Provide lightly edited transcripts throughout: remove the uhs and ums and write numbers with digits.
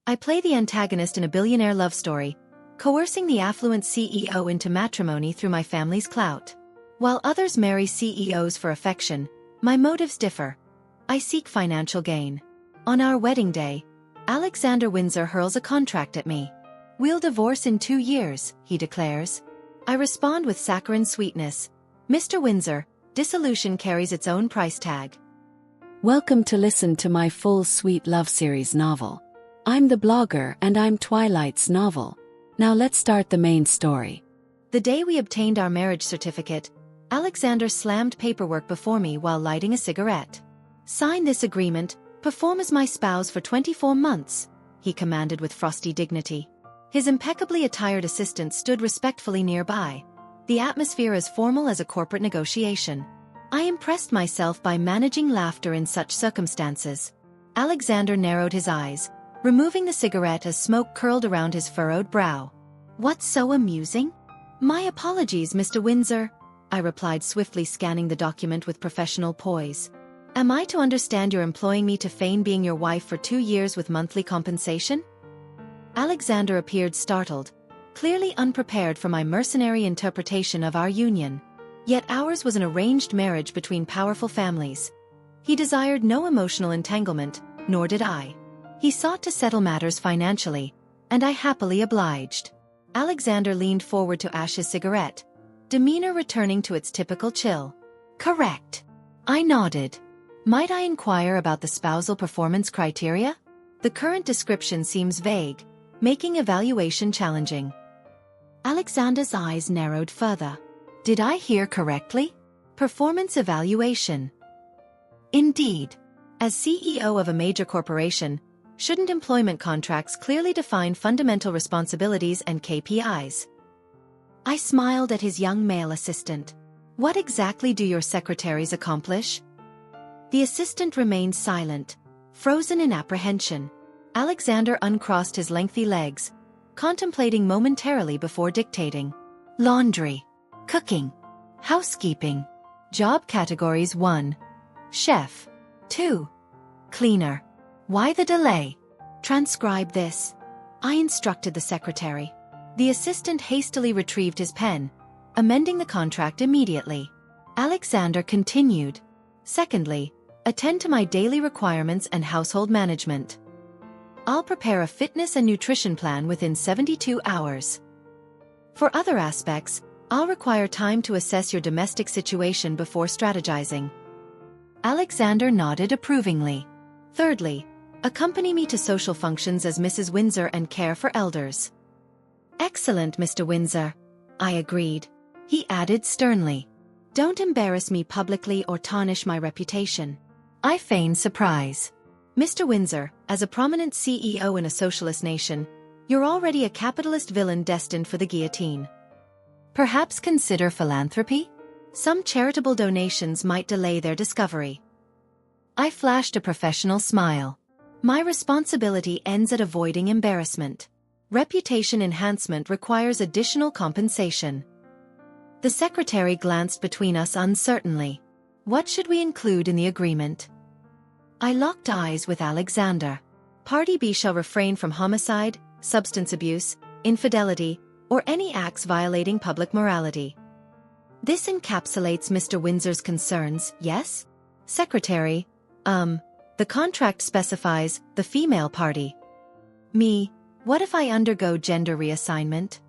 I play the antagonist in a billionaire love story, coercing the affluent CEO into matrimony through my family's clout. While others marry CEOs for affection, my motives differ. I seek financial gain. On our wedding day, Alexander Windsor hurls a contract at me. "We'll divorce in 2 years," he declares. I respond with saccharine sweetness. "Mr. Windsor, dissolution carries its own price tag." Welcome to listen to my full sweet love series novel. I'm the blogger and I'm Twilight's novel. Now let's start the main story. The day we obtained our marriage certificate, Alexander slammed paperwork before me while lighting a cigarette. "Sign this agreement, perform as my spouse for 24 months, he commanded with frosty dignity. His impeccably attired assistant stood respectfully nearby, the atmosphere as formal as a corporate negotiation. I impressed myself by managing laughter in such circumstances. Alexander narrowed his eyes, removing the cigarette as smoke curled around his furrowed brow. "What's so amusing?" "My apologies, Mr. Windsor," I replied, swiftly scanning the document with professional poise. "Am I to understand you're employing me to feign being your wife for 2 years with monthly compensation?" Alexander appeared startled, clearly unprepared for my mercenary interpretation of our union. Yet ours was an arranged marriage between powerful families. He desired no emotional entanglement, nor did I. He sought to settle matters financially, and I happily obliged. Alexander leaned forward to ash his cigarette, demeanor returning to its typical chill. "Correct." I nodded. "Might I inquire about the spousal performance criteria? The current description seems vague, making evaluation challenging." Alexander's eyes narrowed further. "Did I hear correctly? Performance evaluation." "Indeed. As CEO of a major corporation, shouldn't employment contracts clearly define fundamental responsibilities and KPIs?" I smiled at his young male assistant. "What exactly do your secretaries accomplish?" The assistant remained silent, frozen in apprehension. Alexander uncrossed his lengthy legs, contemplating momentarily before dictating. "Laundry. Cooking. Housekeeping. Job categories: 1. Chef. 2. Cleaner. Why the delay? Transcribe this." I instructed the secretary. The assistant hastily retrieved his pen, amending the contract immediately. Alexander continued. "Secondly, attend to my daily requirements and household management. I'll prepare a fitness and nutrition plan within 72 hours. For other aspects, I'll require time to assess your domestic situation before strategizing." Alexander nodded approvingly. "Thirdly, accompany me to social functions as Mrs. Windsor and care for elders." "Excellent, Mr. Windsor," I agreed. He added sternly, "Don't embarrass me publicly or tarnish my reputation." I feigned surprise. "Mr. Windsor, as a prominent CEO in a socialist nation, you're already a capitalist villain destined for the guillotine. Perhaps consider philanthropy? Some charitable donations might delay their discovery." I flashed a professional smile. "My responsibility ends at avoiding embarrassment. Reputation enhancement requires additional compensation." The secretary glanced between us uncertainly. "What should we include in the agreement?" I locked eyes with Alexander. "Party B shall refrain from homicide, substance abuse, infidelity, or any acts violating public morality." This encapsulates Mr. Windsor's concerns, yes? Secretary, the contract specifies the female party. Me, what if I undergo gender reassignment?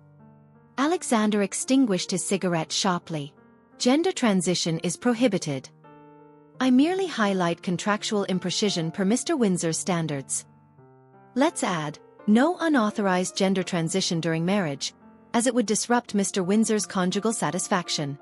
Alexander extinguished his cigarette sharply. "Gender transition is prohibited. I merely highlight contractual imprecision per Mr. Windsor's standards. Let's add, no unauthorized gender transition during marriage, as it would disrupt Mr. Windsor's conjugal satisfaction."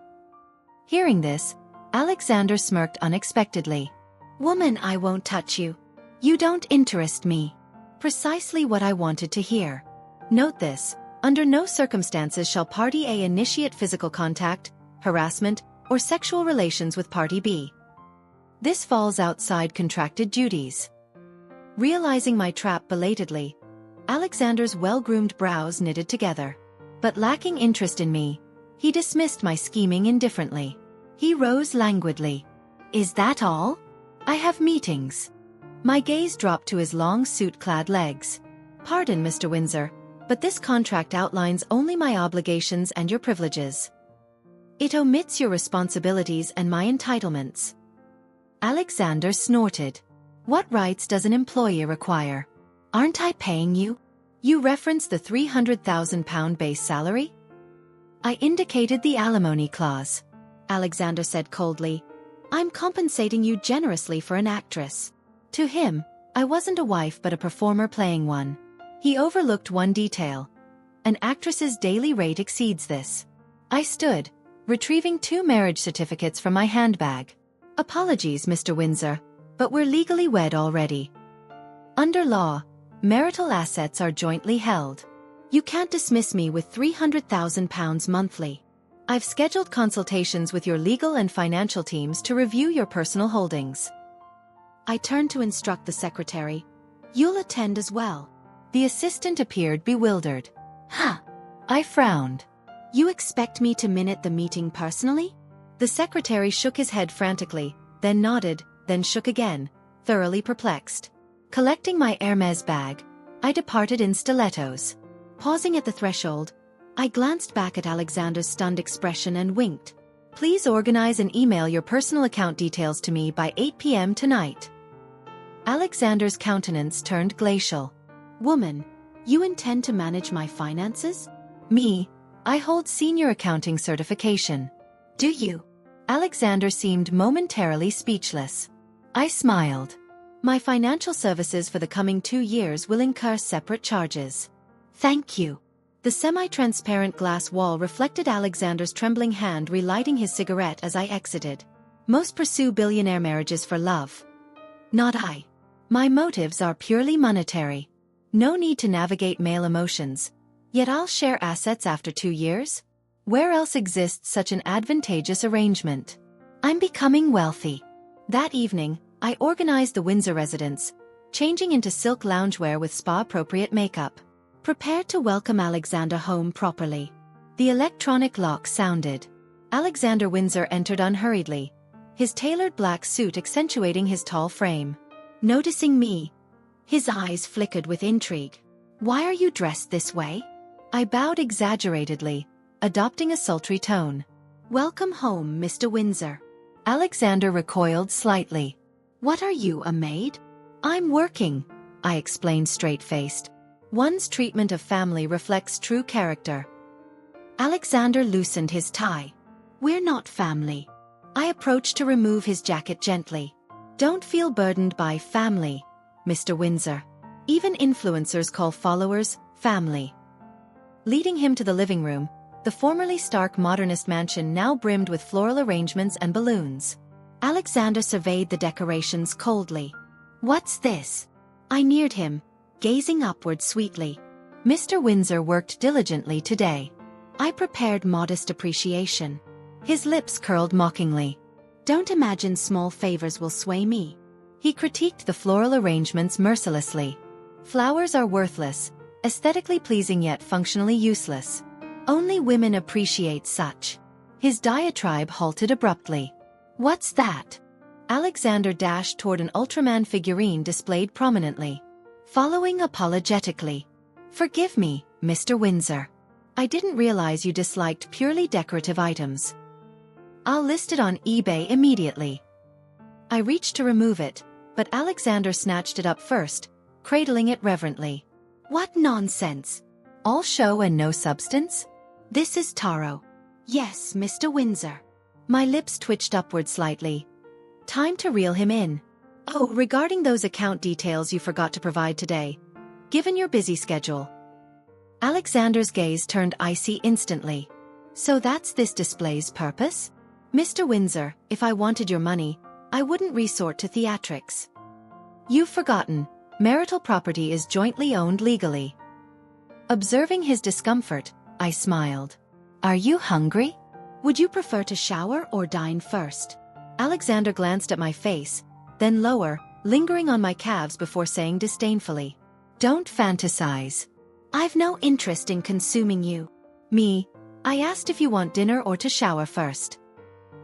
Hearing this, Alexander smirked unexpectedly. "Woman, I won't touch you. You don't interest me." Precisely what I wanted to hear. Note this, under no circumstances shall Party A initiate physical contact, harassment, or sexual relations with Party B. This falls outside contracted duties. Realizing my trap belatedly, Alexander's well-groomed brows knitted together. But lacking interest in me, he dismissed my scheming indifferently. He rose languidly. "Is that all? I have meetings." My gaze dropped to his long suit-clad legs. Pardon, Mr. Windsor, but this contract outlines only my obligations and your privileges. It omits your responsibilities and my entitlements. Alexander snorted. What rights does an employee require? Aren't I paying you? You reference the £300,000 base salary? I indicated the alimony clause. Alexander said coldly. I'm compensating you generously for an actress. To him, I wasn't a wife but a performer playing one. He overlooked one detail. An actress's daily rate exceeds this. I stood, retrieving 2 marriage certificates from my handbag. Apologies, Mr. Windsor, but we're legally wed already. Under law, marital assets are jointly held. You can't dismiss me with £300,000 monthly. I've scheduled consultations with your legal and financial teams to review your personal holdings. I turned to instruct the secretary. You'll attend as well. The assistant appeared bewildered. Huh. I frowned. You expect me to minute the meeting personally? The secretary shook his head frantically, then nodded, then shook again, thoroughly perplexed. Collecting my Hermes bag, I departed in stilettos. Pausing at the threshold, I glanced back at Alexander's stunned expression and winked. Please organize and email your personal account details to me by 8 p.m. tonight. Alexander's countenance turned glacial. Woman, you intend to manage my finances? Me, I hold senior accounting certification. Do you? Alexander seemed momentarily speechless. I smiled. My financial services for the coming 2 years will incur separate charges. Thank you. The semi-transparent glass wall reflected Alexander's trembling hand relighting his cigarette as I exited. Most pursue billionaire marriages for love. Not I. My motives are purely monetary. No need to navigate male emotions. Yet I'll share assets after 2 years? Where else exists such an advantageous arrangement? I'm becoming wealthy. That evening, I organized the Windsor residence, changing into silk loungewear with spa-appropriate makeup. Prepared to welcome Alexander home properly. The electronic lock sounded. Alexander Windsor entered unhurriedly, his tailored black suit accentuating his tall frame. Noticing me, his eyes flickered with intrigue. Why are you dressed this way? I bowed exaggeratedly, adopting a sultry tone. Welcome home, Mr. Windsor. Alexander recoiled slightly. What are you, a maid? I'm working, I explained straight-faced. One's treatment of family reflects true character. Alexander loosened his tie. We're not family. I approached to remove his jacket gently. Don't feel burdened by family, Mr. Windsor. Even influencers call followers family. Leading him to the living room, the formerly stark modernist mansion now brimmed with floral arrangements and balloons. Alexander surveyed the decorations coldly. What's this? I neared him, gazing upward sweetly. Mr. Windsor worked diligently today. I prepared modest appreciation. His lips curled mockingly. Don't imagine small favors will sway me. He critiqued the floral arrangements mercilessly. Flowers are worthless, aesthetically pleasing yet functionally useless. Only women appreciate such. His diatribe halted abruptly. What's that? Alexander dashed toward an Ultraman figurine displayed prominently. Following apologetically. Forgive me, Mr. Windsor. I didn't realize you disliked purely decorative items. I'll list it on eBay immediately. I reached to remove it, but Alexander snatched it up first, cradling it reverently. What nonsense! All show and no substance? This is taro. Yes, Mr. Windsor. My lips twitched upward slightly. Time to reel him in. Oh, regarding those account details you forgot to provide today. Given your busy schedule. Alexander's gaze turned icy instantly. So that's this display's purpose? Mr. Windsor, if I wanted your money, I wouldn't resort to theatrics. You've forgotten, marital property is jointly owned legally. Observing his discomfort, I smiled. Are you hungry? Would you prefer to shower or dine first? Alexander glanced at my face, then lower, lingering on my calves before saying disdainfully. Don't fantasize. I've no interest in consuming you. Me, I asked if you want dinner or to shower first.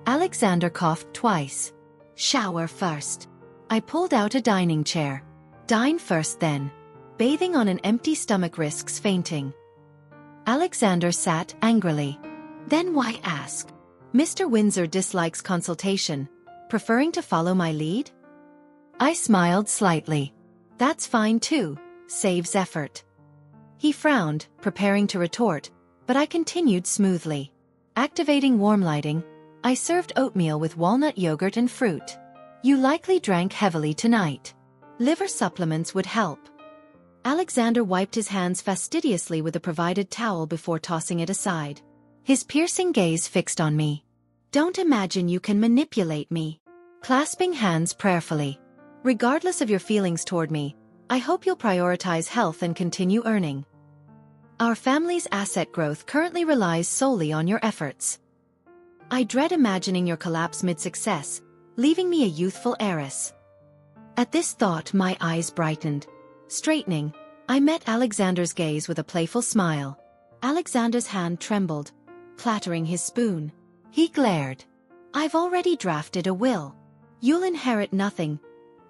Alexander coughed twice. Shower first. I pulled out a dining chair. Dine first then. Bathing on an empty stomach risks fainting. Alexander sat angrily. Then why ask? Mr. Windsor dislikes consultation, preferring to follow my lead? I smiled slightly. That's fine too, saves effort. He frowned, preparing to retort, but I continued smoothly. Activating warm lighting, I served oatmeal with walnut yogurt and fruit. You likely drank heavily tonight. Liver supplements would help. Alexander wiped his hands fastidiously with a provided towel before tossing it aside. His piercing gaze fixed on me. Don't imagine you can manipulate me. Clasping hands prayerfully. Regardless of your feelings toward me, I hope you'll prioritize health and continue earning. Our family's asset growth currently relies solely on your efforts. I dread imagining your collapse mid-success, leaving me a youthful heiress. At this thought my eyes brightened. Straightening, I met Alexander's gaze with a playful smile. Alexander's hand trembled, clattering his spoon. He glared. I've already drafted a will. You'll inherit nothing.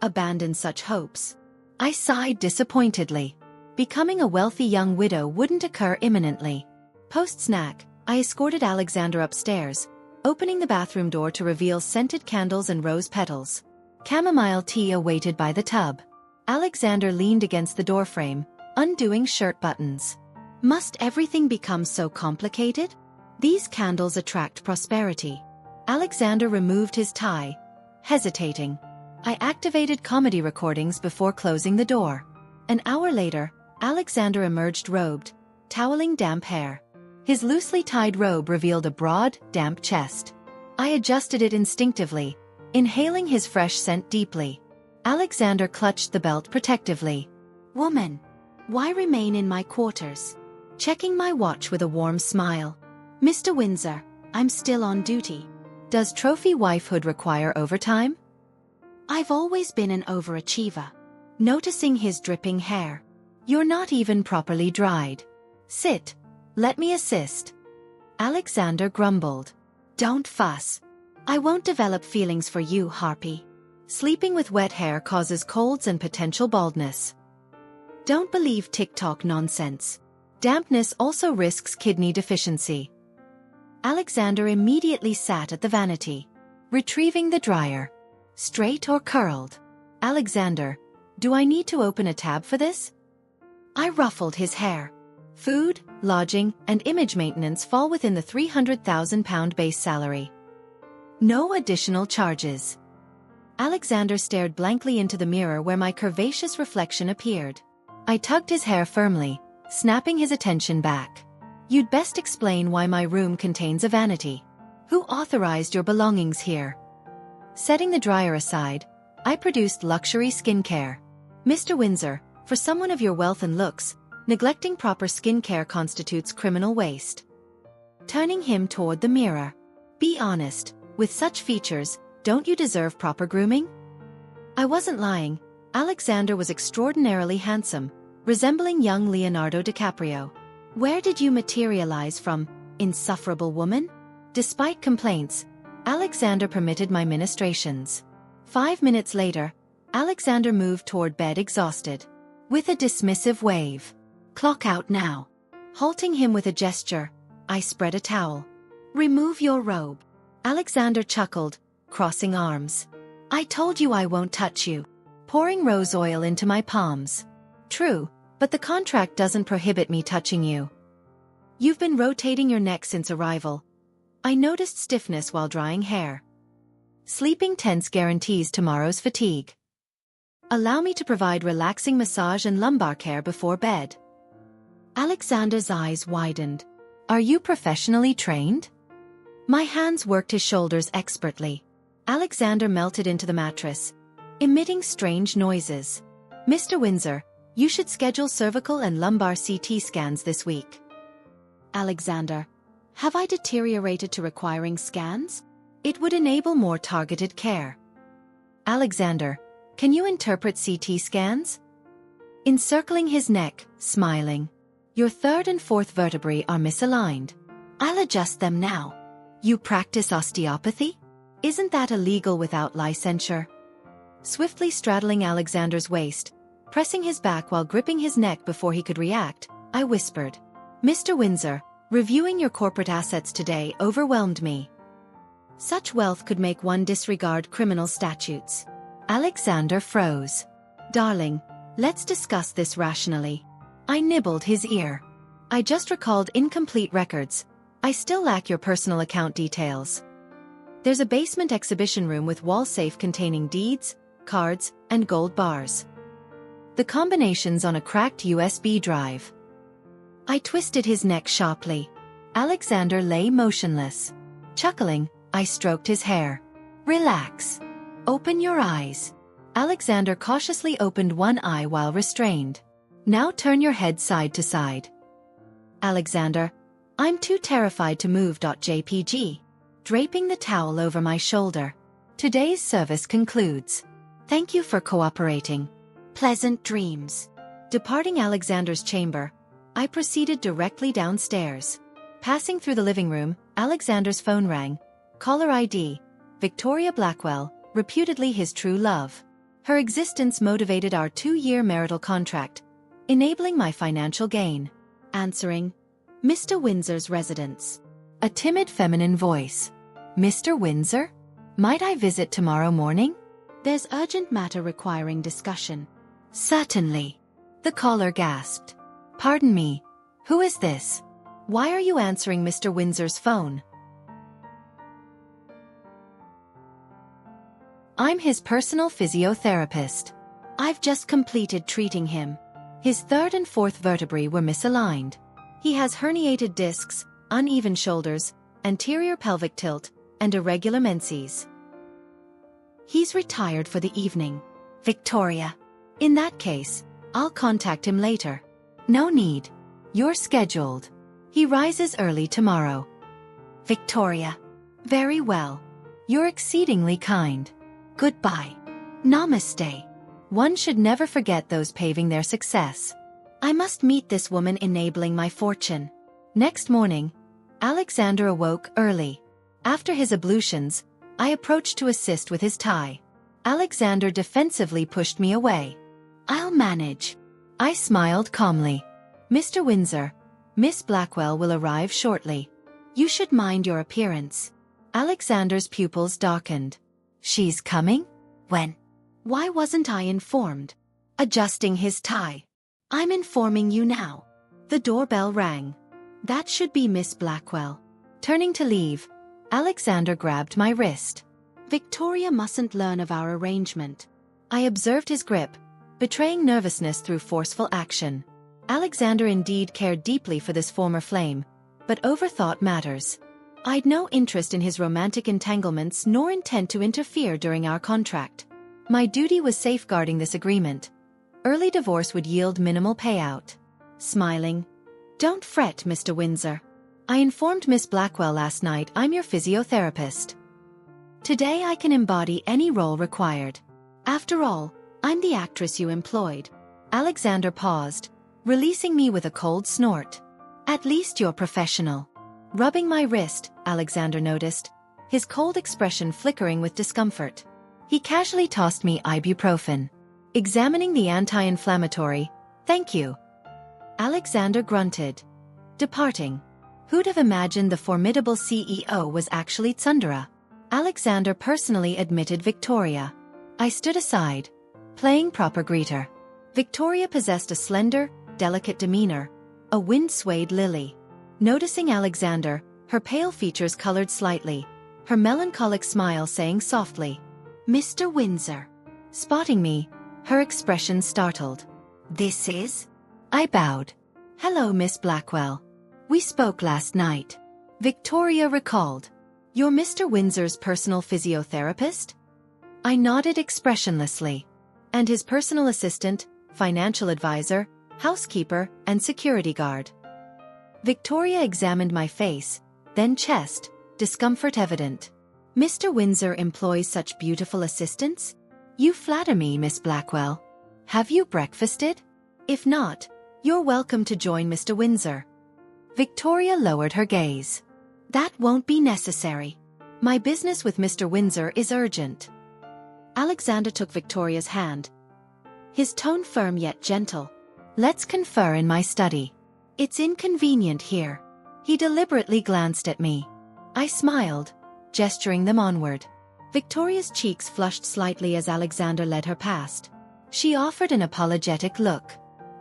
Abandon such hopes. I sighed disappointedly. Becoming a wealthy young widow wouldn't occur imminently. Post-snack, I escorted Alexander upstairs, opening the bathroom door to reveal scented candles and rose petals. Chamomile tea awaited by the tub. Alexander leaned against the doorframe, undoing shirt buttons. Must everything become so complicated? These candles attract prosperity. Alexander removed his tie, hesitating. I activated comedy recordings before closing the door. An hour later, Alexander emerged robed, toweling damp hair. His loosely tied robe revealed a broad, damp chest. I adjusted it instinctively, inhaling his fresh scent deeply. Alexander clutched the belt protectively. Woman, why remain in my quarters? Checking my watch with a warm smile. Mr. Windsor, I'm still on duty. Does trophy wifehood require overtime? I've always been an overachiever. Noticing his dripping hair. You're not even properly dried. Sit. Let me assist. Alexander grumbled. Don't fuss. I won't develop feelings for you, Harpy. Sleeping with wet hair causes colds and potential baldness. Don't believe TikTok nonsense. Dampness also risks kidney deficiency. Alexander immediately sat at the vanity, retrieving the dryer. Straight or curled? Alexander, do I need to open a tab for this? I ruffled his hair. Food, lodging, and image maintenance fall within the £300,000 base salary. No additional charges. Alexander stared blankly into the mirror where my curvaceous reflection appeared. I tugged his hair firmly, snapping his attention back. You'd best explain why my room contains a vanity. Who authorized your belongings here? Setting the dryer aside, I produced luxury skincare. Mr. Windsor, for someone of your wealth and looks, neglecting proper skincare constitutes criminal waste. Turning him toward the mirror. Be honest, with such features, don't you deserve proper grooming? I wasn't lying. Alexander was extraordinarily handsome, resembling young Leonardo DiCaprio. Where did you materialize from, insufferable woman? Despite complaints, Alexander permitted my ministrations. 5 minutes later, Alexander moved toward bed exhausted. With a dismissive wave. Clock out now. Halting him with a gesture, I spread a towel. Remove your robe. Alexander chuckled, crossing arms. I told you I won't touch you. Pouring rose oil into my palms. True, but the contract doesn't prohibit me touching you. You've been rotating your neck since arrival. I noticed stiffness while drying hair. Sleeping tense guarantees tomorrow's fatigue. Allow me to provide relaxing massage and lumbar care before bed. Alexander's eyes widened. Are you professionally trained? My hands worked his shoulders expertly. Alexander melted into the mattress, emitting strange noises. Mr. Windsor, you should schedule cervical and lumbar CT scans this week. Alexander, have I deteriorated to requiring scans? It would enable more targeted care. Alexander, can you interpret CT scans? Encircling his neck, smiling. Your third and fourth vertebrae are misaligned. I'll adjust them now. You practice osteopathy? Isn't that illegal without licensure? Swiftly straddling Alexander's waist, Pressing his back while gripping his neck before he could react, I whispered, "Mr. Windsor, reviewing your corporate assets today overwhelmed me. Such wealth could make one disregard criminal statutes." Alexander froze. "Darling, let's discuss this rationally." I nibbled his ear. "I just recalled incomplete records. I still lack your personal account details. There's a basement exhibition room with wall safe containing deeds, cards, and gold bars. The combination's on a cracked USB drive." I twisted his neck sharply. Alexander lay motionless. Chuckling, I stroked his hair. "Relax. Open your eyes." Alexander cautiously opened one eye while restrained. "Now turn your head side to side." "Alexander, I'm too terrified to move. JPG. Draping the towel over my shoulder. "Today's service concludes. Thank you for cooperating. Pleasant dreams." Departing Alexander's chamber, I proceeded directly downstairs. Passing through the living room, Alexander's phone rang. Caller ID, Victoria Blackwell, reputedly his true love. Her existence motivated our 2-year marital contract, enabling my financial gain. Answering, Mr. Windsor's residence. A timid feminine voice. "Mr. Windsor? Might I visit tomorrow morning? There's urgent matter requiring discussion." "Certainly." The caller gasped. "Pardon me, who is this? Why are you answering Mr. Windsor's phone?" "I'm his personal physiotherapist. I've just completed treating him. His third and fourth vertebrae were misaligned. He has herniated discs, uneven shoulders, anterior pelvic tilt, and irregular menses. He's retired for the evening." "Victoria. In that case, I'll contact him later." "No need. You're scheduled. He rises early tomorrow." "Victoria. Very well. You're exceedingly kind. Goodbye. Namaste." One should never forget those paving their success. I must meet this woman enabling my fortune. Next morning, Alexander awoke early. After his ablutions, I approached to assist with his tie. Alexander defensively pushed me away. "I'll manage." I smiled calmly. "Mr. Windsor, Miss Blackwell will arrive shortly. You should mind your appearance." Alexander's pupils darkened. "She's coming? When? Why wasn't I informed?" Adjusting his tie. "I'm informing you now." The doorbell rang. That should be Miss Blackwell. Turning to leave, Alexander grabbed my wrist. "Victoria mustn't learn of our arrangement." I observed his grip, betraying nervousness through forceful action. Alexander indeed cared deeply for this former flame, but overthought matters. I'd no interest in his romantic entanglements nor intent to interfere during our contract. My duty was safeguarding this agreement. Early divorce would yield minimal payout. Smiling, "Don't fret, Mr. Windsor. I informed Miss Blackwell last night I'm your physiotherapist. Today I can embody any role required. After all, I'm the actress you employed." Alexander paused, releasing me with a cold snort. "At least you're professional." Rubbing my wrist, Alexander noticed, his cold expression flickering with discomfort. He casually tossed me ibuprofen. Examining the anti-inflammatory, "Thank you." Alexander grunted. Departing. Who'd have imagined the formidable CEO was actually Tsundere? Alexander personally admitted Victoria. I stood aside, playing proper greeter. Victoria possessed a slender, delicate demeanor, a wind-swayed lily. Noticing Alexander, her pale features colored slightly, her melancholic smile saying softly, "Mr. Windsor." Spotting me, her expression startled. "This is?" I bowed. "Hello, Miss Blackwell. We spoke last night." Victoria recalled. "You're Mr. Windsor's personal physiotherapist?" I nodded expressionlessly. "And his personal assistant, financial advisor, housekeeper, and security guard." Victoria examined my face, then chest, discomfort evident. "Mr. Windsor employs such beautiful assistants? You flatter me, Miss Blackwell. Have you breakfasted? If not, you're welcome to join Mr. Windsor." Victoria lowered her gaze. "That won't be necessary. My business with Mr. Windsor is urgent." Alexander took Victoria's hand. his tone firm yet gentle. "Let's confer in my study. It's inconvenient here." He deliberately glanced at me. I smiled, gesturing them onward. Victoria's cheeks flushed slightly as Alexander led her past. She offered an apologetic look.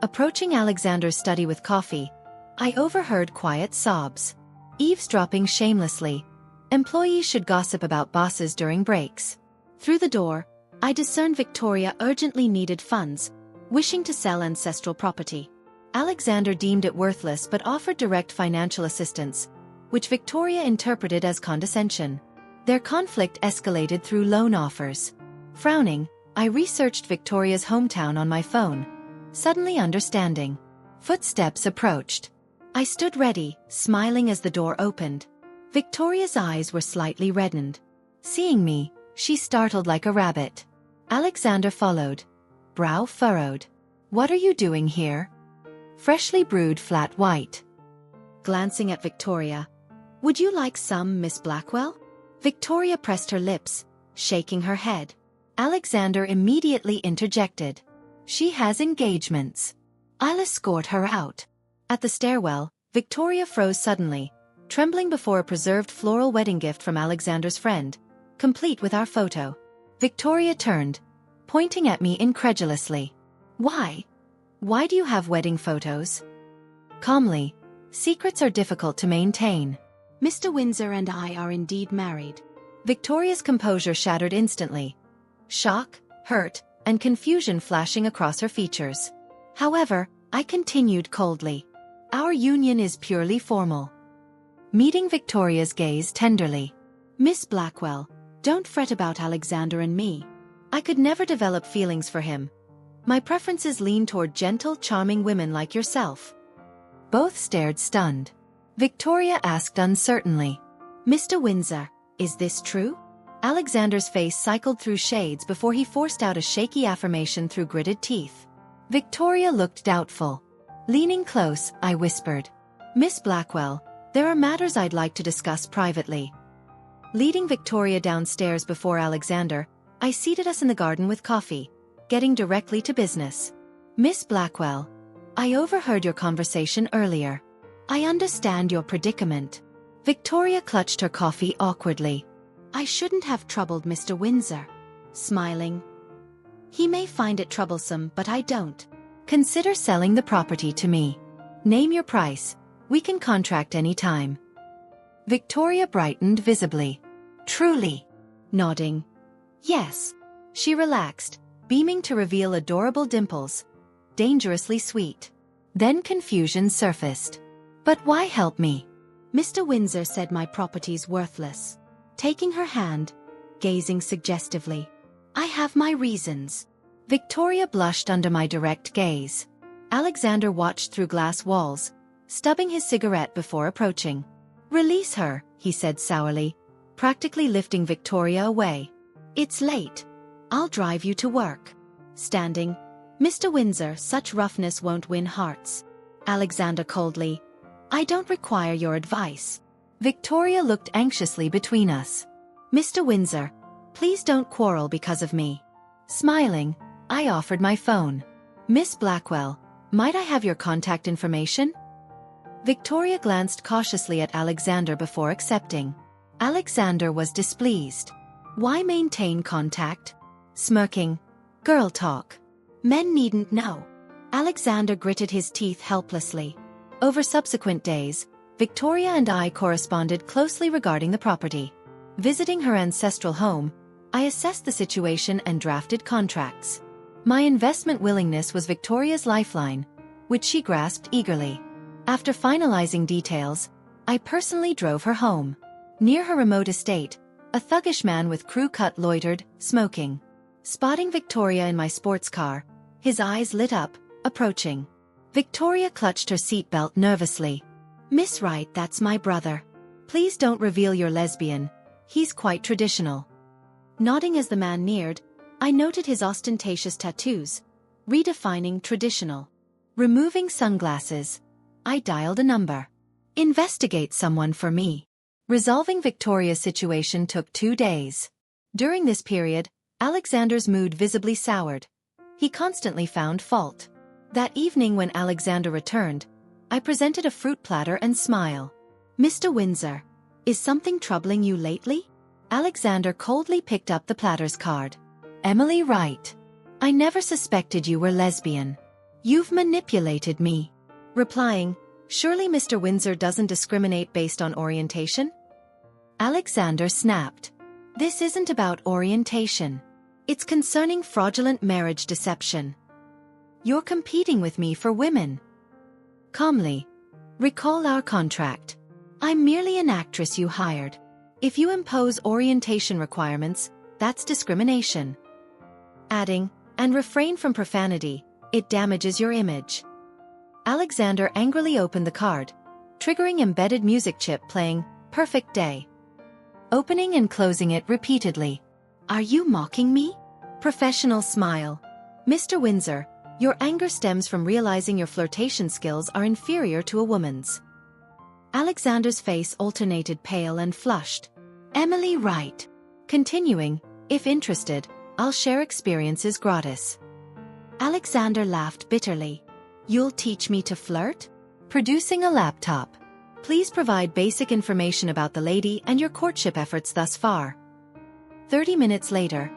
Approaching Alexander's study with coffee, I overheard quiet sobs. Eavesdropping shamelessly. Employees should gossip about bosses during breaks. Through the door, I discerned Victoria urgently needed funds, wishing to sell ancestral property. Alexander deemed it worthless but offered direct financial assistance, which Victoria interpreted as condescension. Their conflict escalated through loan offers. Frowning, I researched Victoria's hometown on my phone, suddenly understanding. Footsteps approached. I stood ready, smiling as the door opened. Victoria's eyes were slightly reddened. Seeing me, she startled like a rabbit. Alexander followed, brow furrowed. "What are you doing here?" Freshly brewed flat white. Glancing at Victoria. "Would you like some, Miss Blackwell?" Victoria pressed her lips, shaking her head. Alexander immediately interjected. "She has engagements. I'll escort her out." At the stairwell, Victoria froze suddenly, trembling before a preserved floral wedding gift from Alexander's friend, complete with our photo. Victoria turned, pointing at me incredulously. "Why? Why do you have wedding photos?" Calmly, "Secrets are difficult to maintain. Mr. Windsor and I are indeed married." Victoria's composure shattered instantly. Shock, hurt, and confusion flashing across her features. However, I continued coldly. "Our union is purely formal." Meeting Victoria's gaze tenderly. "Miss Blackwell, don't fret about Alexander and me. I could never develop feelings for him. My preferences lean toward gentle, charming women like yourself." Both stared stunned. Victoria asked uncertainly. "Mr. Windsor, is this true?" Alexander's face cycled through shades before he forced out a shaky affirmation through gritted teeth. Victoria looked doubtful. Leaning close, I whispered, "Miss Blackwell, there are matters I'd like to discuss privately." Leading Victoria downstairs before Alexander, I seated us in the garden with coffee, getting directly to business. "Miss Blackwell, I overheard your conversation earlier. I understand your predicament." Victoria clutched her coffee awkwardly. "I shouldn't have troubled Mr. Windsor." Smiling. "He may find it troublesome, but I don't. Consider selling the property to me. Name your price. We can contract any time." Victoria brightened visibly. "Truly?" Nodding. "Yes." She relaxed, beaming to reveal adorable dimples. Dangerously sweet. Then confusion surfaced. "But why help me?" "Mr. Windsor said my property's worthless." Taking her hand, gazing suggestively. "I have my reasons." Victoria blushed under my direct gaze. Alexander watched through glass walls, stubbing his cigarette before approaching. "Release her," he said sourly, practically lifting Victoria away. "It's late. I'll drive you to work." Standing. "Mr. Windsor, such roughness won't win hearts." Alexander coldly. "I don't require your advice." Victoria looked anxiously between us. "Mr. Windsor, please don't quarrel because of me." Smiling, I offered my phone. "Miss Blackwell, might I have your contact information?" Victoria glanced cautiously at Alexander before accepting. Alexander was displeased. "Why maintain contact?" Smirking. "Girl talk. Men needn't know." Alexander gritted his teeth helplessly. Over subsequent days, Victoria and I corresponded closely regarding the property. Visiting her ancestral home, I assessed the situation and drafted contracts. My investment willingness was Victoria's lifeline, which she grasped eagerly. After finalizing details, I personally drove her home. Near her remote estate, a thuggish man with crew cut loitered, smoking. Spotting Victoria in my sports car, his eyes lit up, approaching. Victoria clutched her seatbelt nervously. "Miss Wright, that's my brother. Please don't reveal you're lesbian. He's quite traditional." Nodding as the man neared, I noted his ostentatious tattoos, redefining traditional. Removing sunglasses, I dialed a number. "Investigate someone for me." Resolving Victoria's situation took 2 days. During this period, Alexander's mood visibly soured. He constantly found fault. That evening when Alexander returned, I presented a fruit platter and smile. "Mr. Windsor, is something troubling you lately?" Alexander coldly picked up the platter's card. "Emily Wright. I never suspected you were lesbian. You've manipulated me." Replying, "Surely Mr. Windsor doesn't discriminate based on orientation?" Alexander snapped. "This isn't about orientation. It's concerning fraudulent marriage deception. You're competing with me for women." Calmly, "Recall our contract. I'm merely an actress you hired. If you impose orientation requirements, that's discrimination." Adding, "And refrain from profanity, it damages your image." Alexander angrily opened the card, triggering embedded music chip playing "Perfect Day." Opening and closing it repeatedly. "Are you mocking me?" Professional smile. "Mr. Windsor, your anger stems from realizing your flirtation skills are inferior to a woman's." Alexander's face alternated pale and flushed. "Emily Wright." Continuing, "If interested, I'll share experiences gratis." Alexander laughed bitterly. "You'll teach me to flirt?" Producing a laptop. "Please provide basic information about the lady and your courtship efforts thus far." 30 minutes later,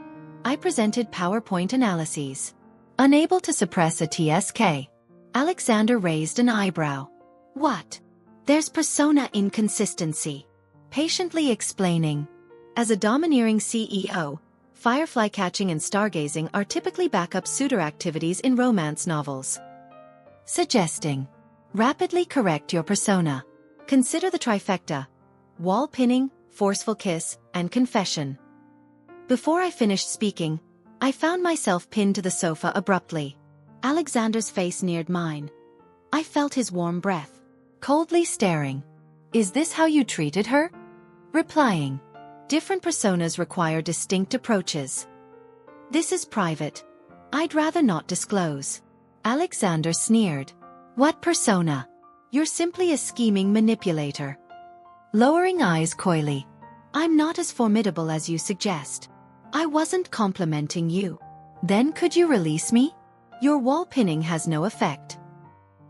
I presented PowerPoint analyses. Unable to suppress a TSK. Alexander raised an eyebrow. "What? There's persona inconsistency." Patiently explaining. As a domineering CEO, firefly catching and stargazing are typically backup suitor activities in romance novels. Suggesting. Rapidly correct your persona. Consider the trifecta: wall pinning, forceful kiss, and confession. Before I finished speaking, I found myself pinned to the sofa abruptly. Alexander's face neared mine. I felt his warm breath. Coldly staring. "Is this how you treated her?" Replying. "Different personas require distinct approaches. This is private. I'd rather not disclose." Alexander sneered. "What persona? You're simply a scheming manipulator." Lowering eyes coyly. "I'm not as formidable as you suggest. I wasn't complimenting you." "Then could you release me?" "Your wall pinning has no effect."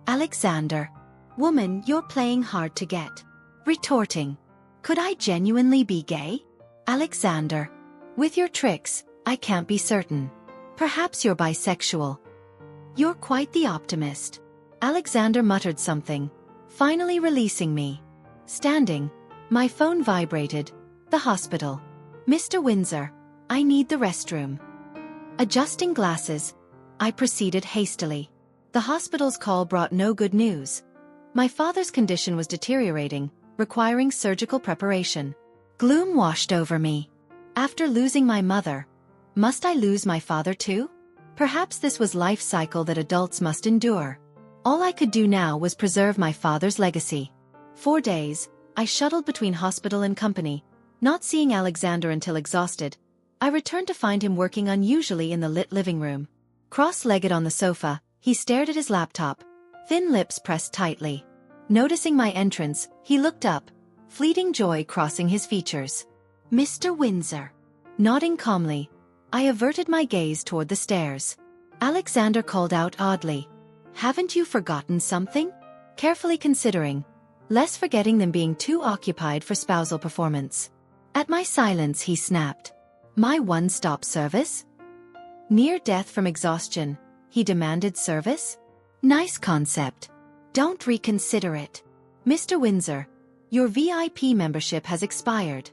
Alexander. "Woman, you're playing hard to get." Retorting. "Could I genuinely be gay?" Alexander. "With your tricks, I can't be certain. Perhaps you're bisexual." "You're quite the optimist." Alexander muttered something, finally releasing me. Standing, my phone vibrated. The hospital. "Mr. Windsor, I need the restroom." Adjusting glasses, I proceeded hastily. The hospital's call brought no good news. My father's condition was deteriorating, requiring surgical preparation. Gloom washed over me. After losing my mother, must I lose my father too? Perhaps this was life cycle that adults must endure. All I could do now was preserve my father's legacy. 4 days, I shuttled between hospital and company, not seeing Alexander until exhausted. I returned to find him working unusually in the lit living room. Cross-legged on the sofa, he stared at his laptop, thin lips pressed tightly. Noticing my entrance, he looked up, fleeting joy crossing his features. "Mr. Windsor." Nodding calmly, I averted my gaze toward the stairs. Alexander called out oddly. "Haven't you forgotten something?" Carefully considering, less forgetting than being too occupied for spousal performance. At my silence he snapped. "My one-stop service?" Near death from exhaustion, he demanded service? Nice concept. Don't reconsider it. "Mr. Windsor, your VIP membership has expired.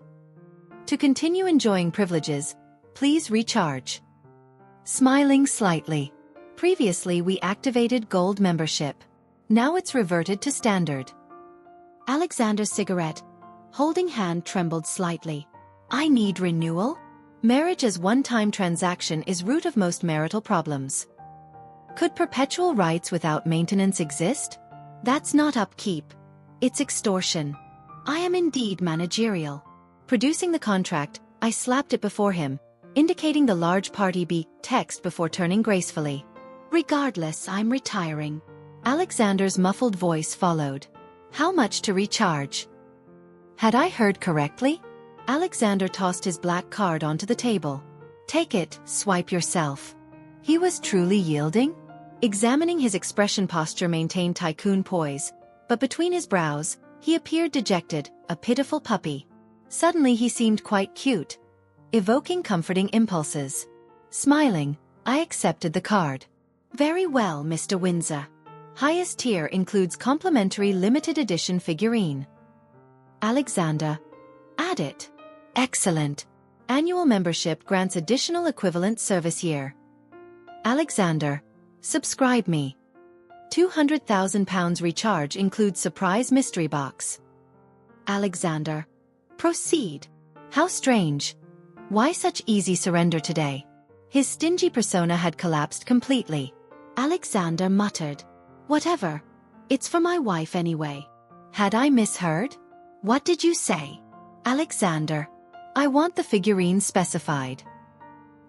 To continue enjoying privileges, please recharge." Smiling slightly. Previously we activated gold membership. Now it's reverted to standard. Alexander's cigarette, holding hand, trembled slightly. "I need renewal?" Marriage as one-time transaction is root of most marital problems. Could perpetual rights without maintenance exist? That's not upkeep. It's extortion. I am indeed managerial. Producing the contract, I slapped it before him, indicating the large party B text before turning gracefully. "Regardless, I'm retiring." Alexander's muffled voice followed. "How much to recharge?" Had I heard correctly? Alexander tossed his black card onto the table. "Take it, swipe yourself." He was truly yielding? Examining his expression, posture maintained tycoon poise, but between his brows, he appeared dejected, a pitiful puppy. Suddenly he seemed quite cute, evoking comforting impulses. Smiling, I accepted the card. Very well, Mr. Windsor. Highest tier includes complimentary limited edition figurine. Alexander. Add it. Excellent. Annual membership grants additional equivalent service year. Alexander. Subscribe me. £200,000 recharge includes surprise mystery box. Alexander. Proceed. How strange. Why such easy surrender today? His stingy persona had collapsed completely. Alexander muttered. Whatever. It's for my wife anyway. Had I misheard? What did you say? Alexander. I want the figurine specified.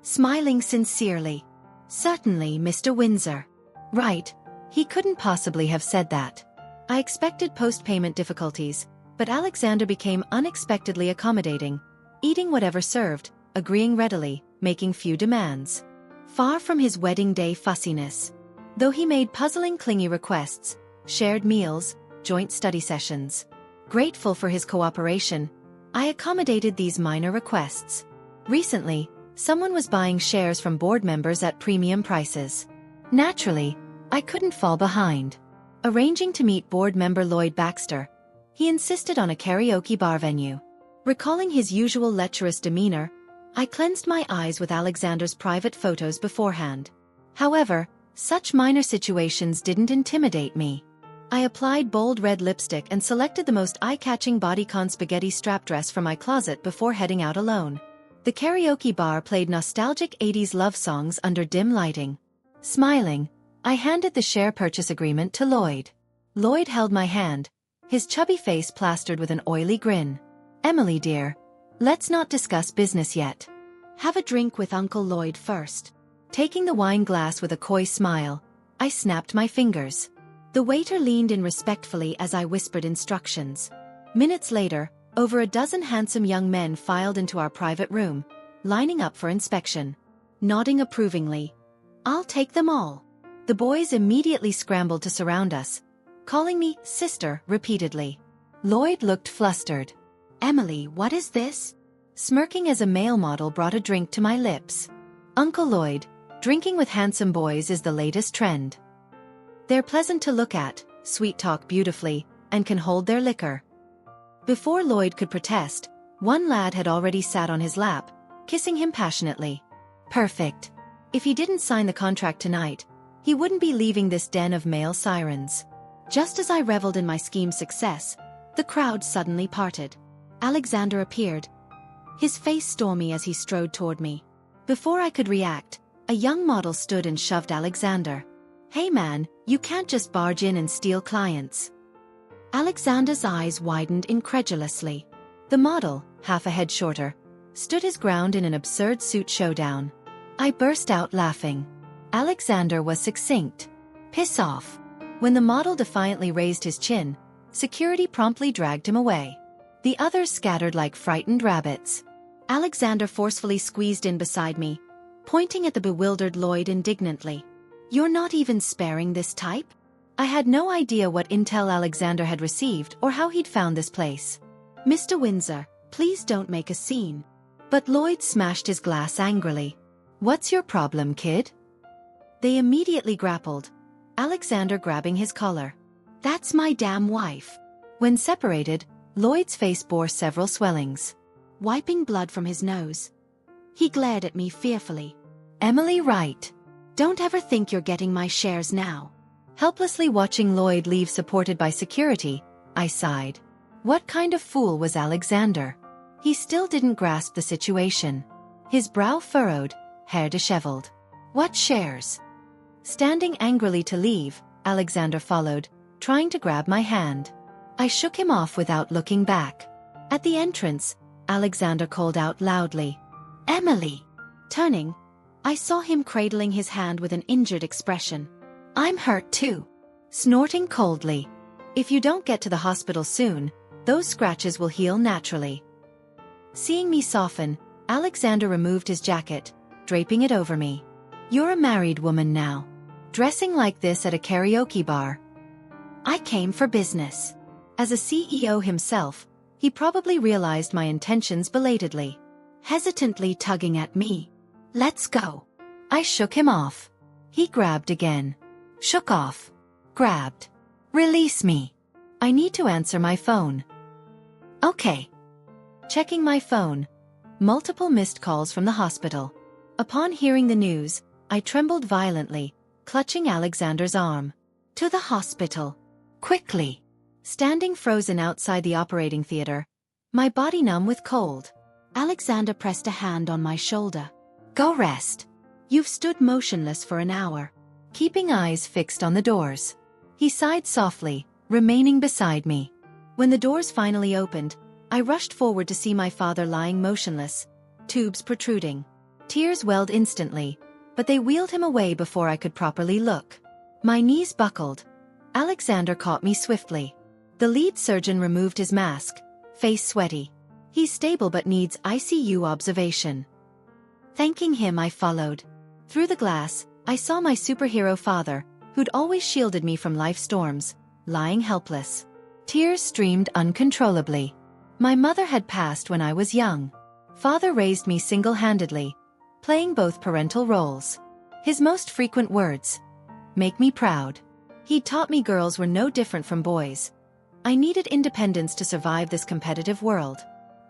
Smiling sincerely. Certainly, Mr. Windsor. Right. He couldn't possibly have said that. I expected post-payment difficulties, but Alexander became unexpectedly accommodating, eating whatever served, agreeing readily, making few demands. Far from his wedding day fussiness. Though he made puzzling clingy requests, shared meals, joint study sessions. Grateful for his cooperation, I accommodated these minor requests. Recently, someone was buying shares from board members at premium prices. Naturally, I couldn't fall behind. Arranging to meet board member Lloyd Baxter, he insisted on a karaoke bar venue. Recalling his usual lecherous demeanor, I cleansed my eyes with Alexander's private photos beforehand. However, such minor situations didn't intimidate me. I applied bold red lipstick and selected the most eye-catching bodycon spaghetti strap dress from my closet before heading out alone. The karaoke bar played nostalgic 80s love songs under dim lighting. Smiling, I handed the share purchase agreement to Lloyd. Lloyd held my hand, his chubby face plastered with an oily grin. Emily dear, let's not discuss business yet. Have a drink with Uncle Lloyd first. Taking the wine glass with a coy smile, I snapped my fingers. The waiter leaned in respectfully as I whispered instructions. Minutes later, over a dozen handsome young men filed into our private room, lining up for inspection. Nodding approvingly. I'll take them all. The boys immediately scrambled to surround us, calling me sister repeatedly. Lloyd looked flustered. Emily, what is this? Smirking as a male model brought a drink to my lips. Uncle Lloyd, drinking with handsome boys is the latest trend. They're pleasant to look at, sweet-talk beautifully, and can hold their liquor. Before Lloyd could protest, one lad had already sat on his lap, kissing him passionately. Perfect. If he didn't sign the contract tonight, he wouldn't be leaving this den of male sirens. Just as I reveled in my scheme's success, the crowd suddenly parted. Alexander appeared, his face stormy as he strode toward me. Before I could react, a young model stood and shoved Alexander. Hey man, you can't just barge in and steal clients. Alexander's eyes widened incredulously. The model, half a head shorter, stood his ground in an absurd suit showdown. I burst out laughing. Alexander was succinct. Piss off. When the model defiantly raised his chin, security promptly dragged him away. The others scattered like frightened rabbits. Alexander forcefully squeezed in beside me, pointing at the bewildered Lloyd indignantly. You're not even sparing this type? I had no idea what intel Alexander had received or how he'd found this place. Mr. Windsor, please don't make a scene. But Lloyd smashed his glass angrily. What's your problem, kid? They immediately grappled, Alexander grabbing his collar. That's my damn wife. When separated, Lloyd's face bore several swellings. Wiping blood from his nose, he glared at me fearfully. Emily Wright. Don't ever think you're getting my shares now. Helplessly watching Lloyd leave supported by security, I sighed. What kind of fool was Alexander? He still didn't grasp the situation. His brow furrowed, hair disheveled. What shares? Standing angrily to leave, Alexander followed, trying to grab my hand. I shook him off without looking back. At the entrance, Alexander called out loudly. Emily! Turning, I saw him cradling his hand with an injured expression. I'm hurt too. Snorting coldly. If you don't get to the hospital soon, those scratches will heal naturally. Seeing me soften, Alexander removed his jacket, draping it over me. You're a married woman now. Dressing like this at a karaoke bar. I came for business. As a CEO himself, he probably realized my intentions belatedly. Hesitantly tugging at me. Let's go. I shook him off. He grabbed again. Shook off. Grabbed. Release me. I need to answer my phone. Okay. Checking my phone. Multiple missed calls from the hospital. Upon hearing the news, I trembled violently, clutching Alexander's arm. To the hospital. Quickly. Standing frozen outside the operating theater, my body numb with cold. Alexander pressed a hand on my shoulder. Go rest. You've stood motionless for an hour, keeping eyes fixed on the doors. He sighed softly, remaining beside me. When the doors finally opened, I rushed forward to see my father lying motionless, tubes protruding. Tears welled instantly, but they wheeled him away before I could properly look. My knees buckled. Alexander caught me swiftly. The lead surgeon removed his mask, face sweaty. He's stable but needs ICU observation. Thanking him, I followed. Through the glass, I saw my superhero father, who'd always shielded me from life storms, lying helpless. Tears streamed uncontrollably. My mother had passed when I was young. Father raised me single-handedly, playing both parental roles. His most frequent words, "Make me proud." He taught me girls were no different from boys. I needed independence to survive this competitive world.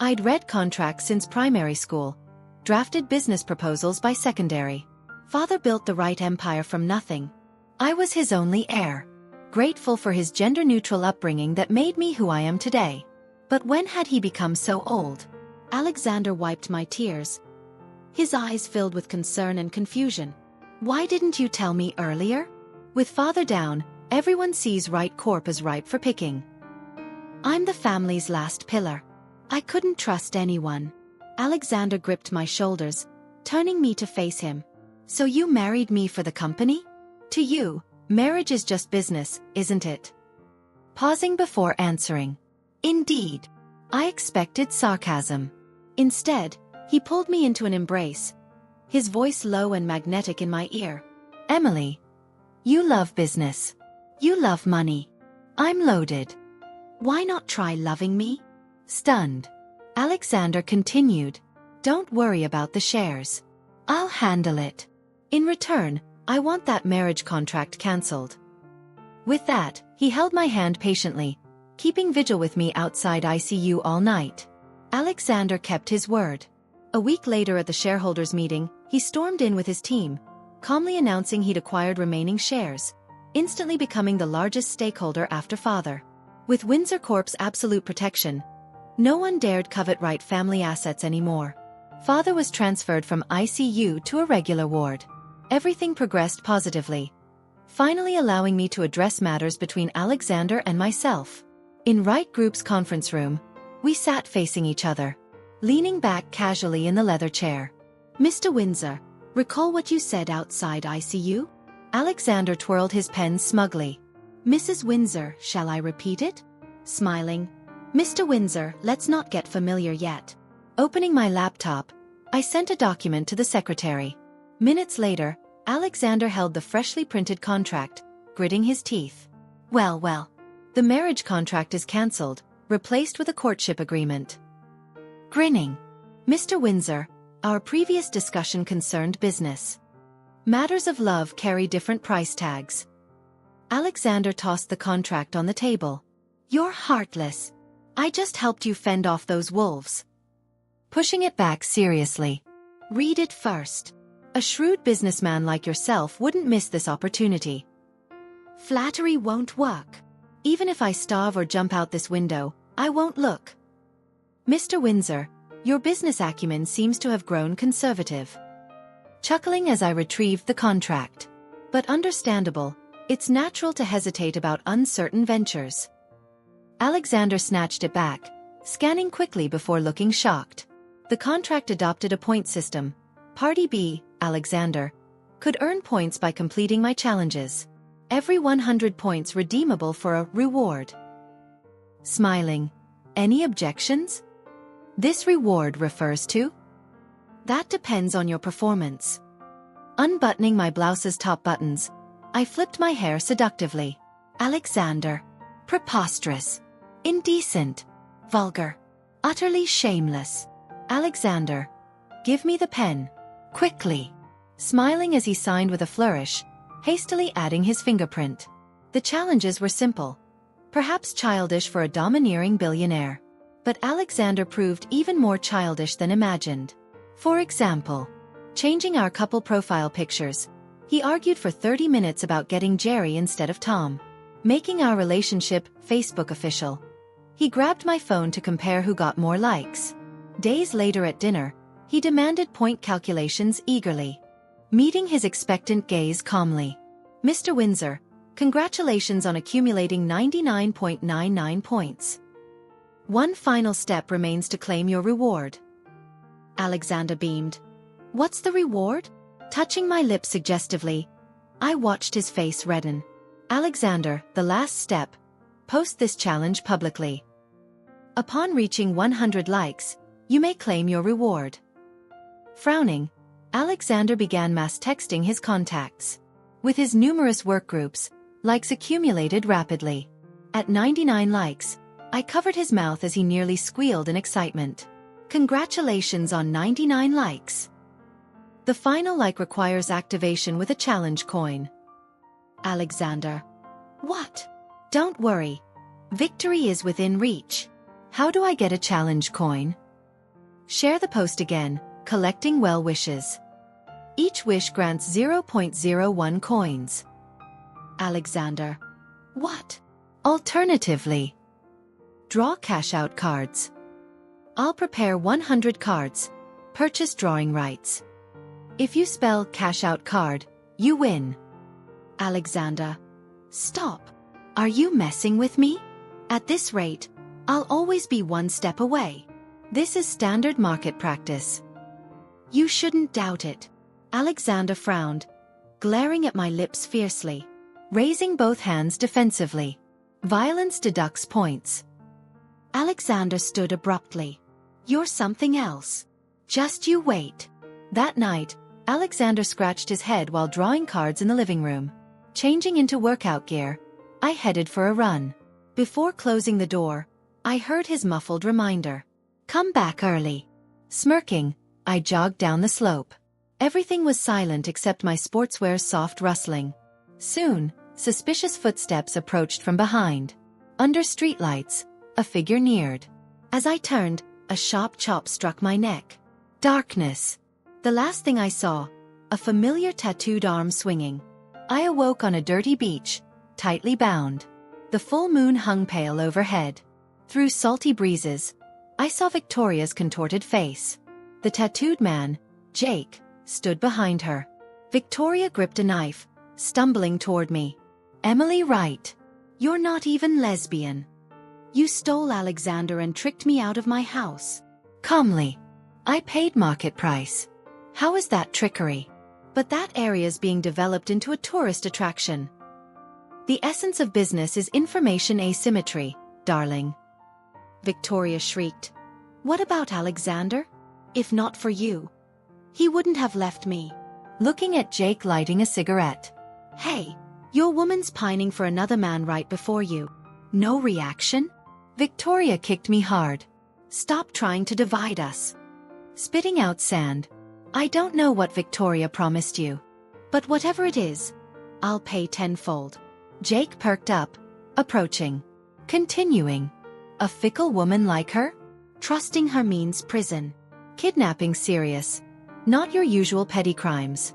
I'd read contracts since primary school, drafted business proposals by secondary. Father built the right empire from nothing. I was his only heir, grateful for his gender-neutral upbringing that made me who I am today. But when had he become so old? Alexander wiped my tears. His eyes filled with concern and confusion. Why didn't you tell me earlier? With father down, everyone sees right corp as ripe for picking. I'm the family's last pillar. I couldn't trust anyone. Alexander gripped my shoulders, turning me to face him. So you married me for the company? To you, marriage is just business, isn't it? Pausing before answering. Indeed. I expected sarcasm. Instead, he pulled me into an embrace, his voice low and magnetic in my ear. Emily, you love business. You love money. I'm loaded. Why not try loving me? Stunned, Alexander continued. Don't worry about the shares. I'll handle it. In return, I want that marriage contract cancelled. With that, he held my hand patiently, keeping vigil with me outside ICU all night. Alexander kept his word. A week later at the shareholders' meeting, he stormed in with his team, calmly announcing he'd acquired remaining shares, instantly becoming the largest stakeholder after father. With Windsor Corp's absolute protection, no one dared covet Wright family assets anymore. Father was transferred from ICU to a regular ward. Everything progressed positively, finally allowing me to address matters between Alexander and myself. In Wright Group's conference room, we sat facing each other, leaning back casually in the leather chair. Mr. Windsor, recall what you said outside ICU? Alexander twirled his pen smugly. Mrs. Windsor, shall I repeat it? Smiling. Mr. Windsor, let's not get familiar yet. Opening my laptop, I sent a document to the secretary. Minutes later, Alexander held the freshly printed contract, gritting his teeth. Well, the marriage contract is cancelled, replaced with a courtship agreement. Grinning. Mr. Windsor, our previous discussion concerned business. Matters of love carry different price tags. Alexander tossed the contract on the table. You're heartless. I just helped you fend off those wolves. Pushing it back seriously. Read it first. A shrewd businessman like yourself wouldn't miss this opportunity. Flattery won't work. Even if I starve or jump out this window, I won't look. Mr. Windsor, your business acumen seems to have grown conservative. Chuckling as I retrieved the contract. But understandable, it's natural to hesitate about uncertain ventures. Alexander snatched it back, scanning quickly before looking shocked. The contract adopted a point system. Party B, Alexander, could earn points by completing my challenges. Every 100 points redeemable for a reward. Smiling. Any objections? This reward refers to? That depends on your performance. Unbuttoning my blouse's top buttons, I flipped my hair seductively. Alexander. Preposterous. Indecent. Vulgar. Utterly shameless. Alexander. Give me the pen. Quickly. Smiling as he signed with a flourish, hastily adding his fingerprint. The challenges were simple. Perhaps childish for a domineering billionaire. But Alexander proved even more childish than imagined. For example, changing our couple profile pictures, he argued for 30 minutes about getting Jerry instead of Tom. Making our relationship Facebook official. He grabbed my phone to compare who got more likes. Days later at dinner, he demanded point calculations eagerly. Meeting his expectant gaze calmly. Mr. Windsor, congratulations on accumulating 99.99 points. One final step remains to claim your reward. Alexander beamed. What's the reward? Touching my lips suggestively, I watched his face redden. Alexander, the last step. Post this challenge publicly. Upon reaching 100 likes, you may claim your reward. Frowning, Alexander began mass texting his contacts. With his numerous workgroups, likes accumulated rapidly. At 99 likes, I covered his mouth as he nearly squealed in excitement. Congratulations on 99 likes. The final like requires activation with a challenge coin. Alexander. What? Don't worry. Victory is within reach. How do I get a challenge coin? Share the post again, collecting well wishes. Each wish grants 0.01 coins. Alexander. What? Alternatively. Draw cash-out cards. I'll prepare 100 cards. Purchase drawing rights. If you spell cash-out card, you win. Alexander. Stop. Are you messing with me? At this rate, I'll always be one step away. This is standard market practice. You shouldn't doubt it. Alexander frowned, glaring at my lips fiercely, raising both hands defensively. Violence deducts points. Alexander stood abruptly. You're something else. Just you wait. That night, Alexander scratched his head while drawing cards in the living room. Changing into workout gear, I headed for a run. Before closing the door, I heard his muffled reminder. Come back early. Smirking, I jogged down the slope. Everything was silent except my sportswear's soft rustling. Soon, suspicious footsteps approached from behind. Under streetlights, a figure neared. As I turned, a sharp chop struck my neck. Darkness. The last thing I saw, a familiar tattooed arm swinging. I awoke on a dirty beach, tightly bound. The full moon hung pale overhead. Through salty breezes, I saw Victoria's contorted face. The tattooed man, Jake, stood behind her. Victoria gripped a knife, stumbling toward me. Emily Wright. You're not even lesbian. You stole Alexander and tricked me out of my house. Calmly. I paid market price. How is that trickery? But that area's being developed into a tourist attraction. The essence of business is information asymmetry, darling. Victoria shrieked. What about Alexander? If not for you, he wouldn't have left me. Looking at Jake lighting a cigarette. Hey, your woman's pining for another man right before you. No reaction? Victoria kicked me hard. Stop trying to divide us. Spitting out sand. I don't know what Victoria promised you. But whatever it is, I'll pay tenfold. Jake perked up, approaching. Continuing. A fickle woman like her? Trusting her means prison. Kidnapping serious. Not your usual petty crimes.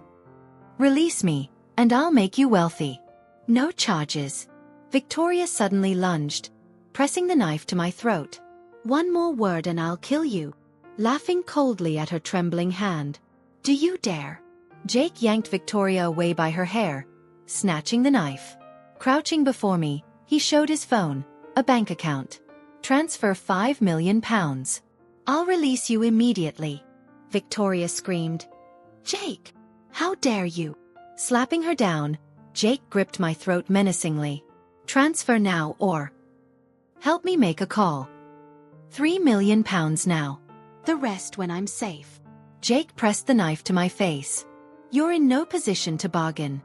Release me, and I'll make you wealthy. No charges. Victoria suddenly lunged, pressing the knife to my throat. One more word and I'll kill you. Laughing coldly at her trembling hand. Do you dare? Jake yanked Victoria away by her hair, snatching the knife. Crouching before me, he showed his phone, a bank account. Transfer £5 million. I'll release you immediately. Victoria screamed. Jake! How dare you? Slapping her down, Jake gripped my throat menacingly. Transfer now or help me make a call. £3 million now. The rest when I'm safe. Jake pressed the knife to my face. You're in no position to bargain.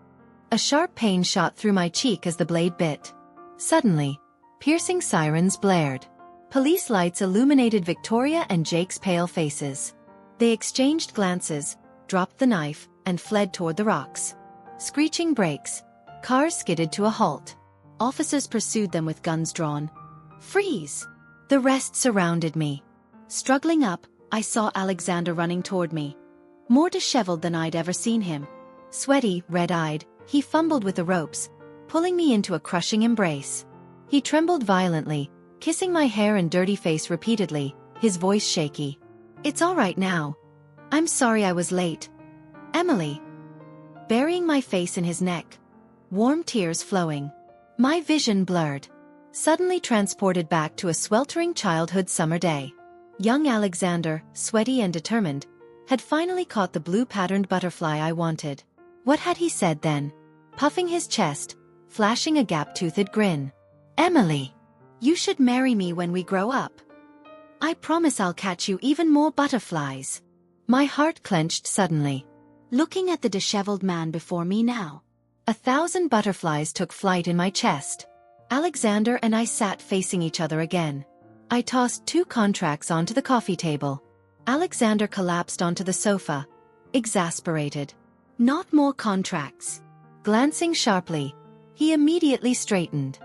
A sharp pain shot through my cheek as the blade bit. Suddenly, piercing sirens blared. Police lights illuminated Victoria and Jake's pale faces. They exchanged glances, dropped the knife, and fled toward the rocks. Screeching brakes, cars skidded to a halt. Officers pursued them with guns drawn. Freeze! The rest surrounded me. Struggling up, I saw Alexander running toward me. More disheveled than I'd ever seen him. Sweaty, red-eyed, he fumbled with the ropes, pulling me into a crushing embrace. He trembled violently, kissing my hair and dirty face repeatedly, his voice shaky. It's all right now. I'm sorry I was late. Emily. Burying my face in his neck. Warm tears flowing. My vision blurred. Suddenly transported back to a sweltering childhood summer day. Young Alexander, sweaty and determined, had finally caught the blue-patterned butterfly I wanted. What had he said then? Puffing his chest, flashing a gap-toothed grin. Emily, you should marry me when we grow up. I promise I'll catch you even more butterflies. My heart clenched suddenly. Looking at the disheveled man before me now. 1,000 butterflies took flight in my chest. Alexander and I sat facing each other again. I tossed 2 contracts onto the coffee table. Alexander collapsed onto the sofa, exasperated. Not more contracts. Glancing sharply, he immediately straightened.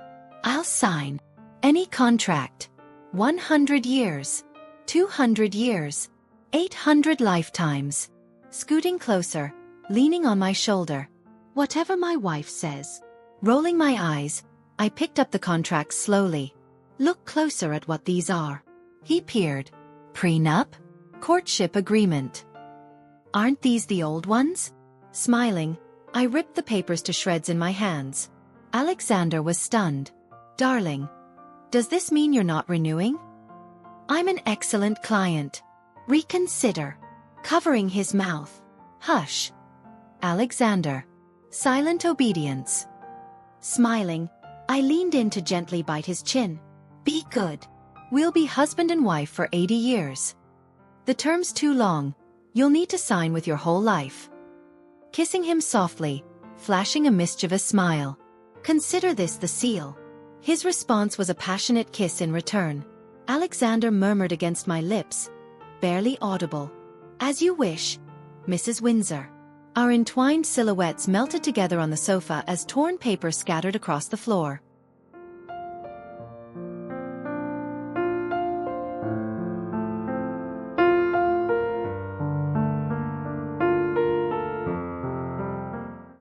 I'll sign any contract. 100 years, 200 years, 800 lifetimes. Scooting closer, leaning on my shoulder. Whatever my wife says. Rolling my eyes, I picked up the contracts slowly. Look closer at what these are. He peered. Prenup? Courtship agreement. Aren't these the old ones? Smiling, I ripped the papers to shreds in my hands. Alexander was stunned. Darling, does this mean you're not renewing? I'm an excellent client. Reconsider. Covering his mouth. Hush. Alexander. Silent obedience. Smiling, I leaned in to gently bite his chin. Be good. We'll be husband and wife for 80 years. The term's too long. You'll need to sign with your whole life. Kissing him softly, flashing a mischievous smile. Consider this the seal. His response was a passionate kiss in return. Alexander murmured against my lips, barely audible. As you wish, Mrs. Windsor. Our entwined silhouettes melted together on the sofa as torn paper scattered across the floor.